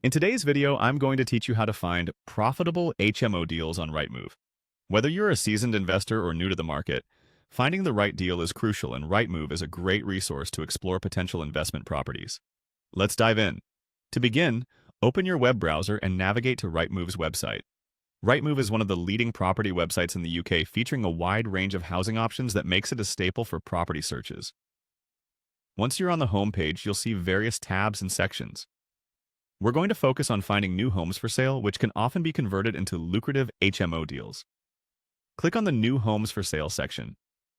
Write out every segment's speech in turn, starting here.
In today's video, I'm going to teach you how to find profitable HMO deals on Rightmove. Whether you're a seasoned investor or new to the market, finding the right deal is crucial, and Rightmove is a great resource to explore potential investment properties. Let's dive in. To begin, open your web browser and navigate to Rightmove's website. Rightmove is one of the leading property websites in the UK, featuring a wide range of housing options that makes it a staple for property searches. Once you're on the home page, you'll see various tabs and sections. We're going to focus on finding new homes for sale, which can often be converted into lucrative HMO deals. Click on the New Homes for Sale section.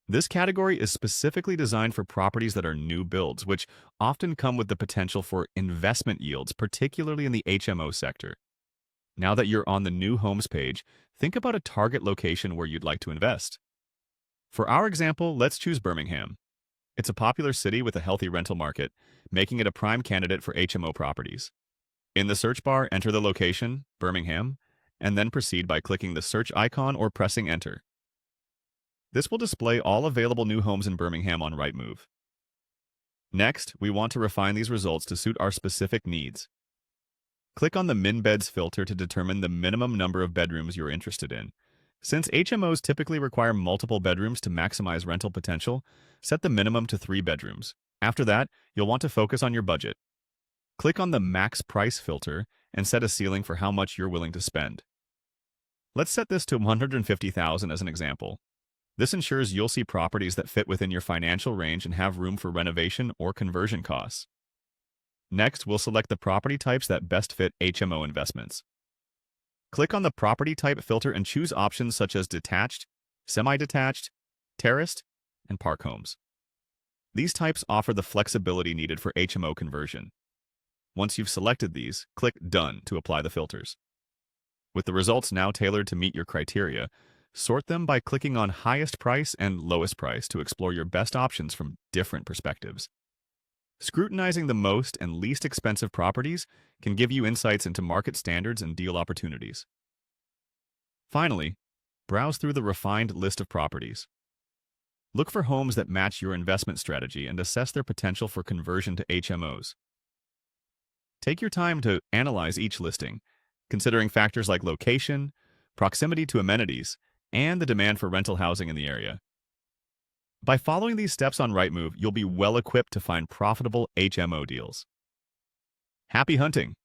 This category is specifically designed for properties that are new builds, which often come with the potential for investment yields, particularly in the HMO sector. Now that you're on the New Homes page, think about a target location where you'd like to invest. For our example, let's choose Birmingham. It's a popular city with a healthy rental market, making it a prime candidate for HMO properties. In the search bar, enter the location, Birmingham, and then proceed by clicking the search icon or pressing enter. This will display all available new homes in Birmingham on Rightmove. Next, we want to refine these results to suit our specific needs. Click on the Min Beds filter to determine the minimum number of bedrooms you're interested in. Since HMOs typically require multiple bedrooms to maximize rental potential, set the minimum to 3 bedrooms. After that, you'll want to focus on your budget. Click on the Max Price filter and set a ceiling for how much you're willing to spend. Let's set this to $150,000 as an example. This ensures you'll see properties that fit within your financial range and have room for renovation or conversion costs. Next, we'll select the property types that best fit HMO investments. Click on the Property Type filter and choose options such as detached, semi-detached, terraced, and park homes. These types offer the flexibility needed for HMO conversion. Once you've selected these, click Done to apply the filters. With the results now tailored to meet your criteria, sort them by clicking on Highest Price and Lowest Price to explore your best options from different perspectives. Scrutinizing the most and least expensive properties can give you insights into market standards and deal opportunities. Finally, browse through the refined list of properties. Look for homes that match your investment strategy and assess their potential for conversion to HMOs. Take your time to analyze each listing, considering factors like location, proximity to amenities, and the demand for rental housing in the area. By following these steps on Rightmove, you'll be well equipped to find profitable HMO deals. Happy hunting!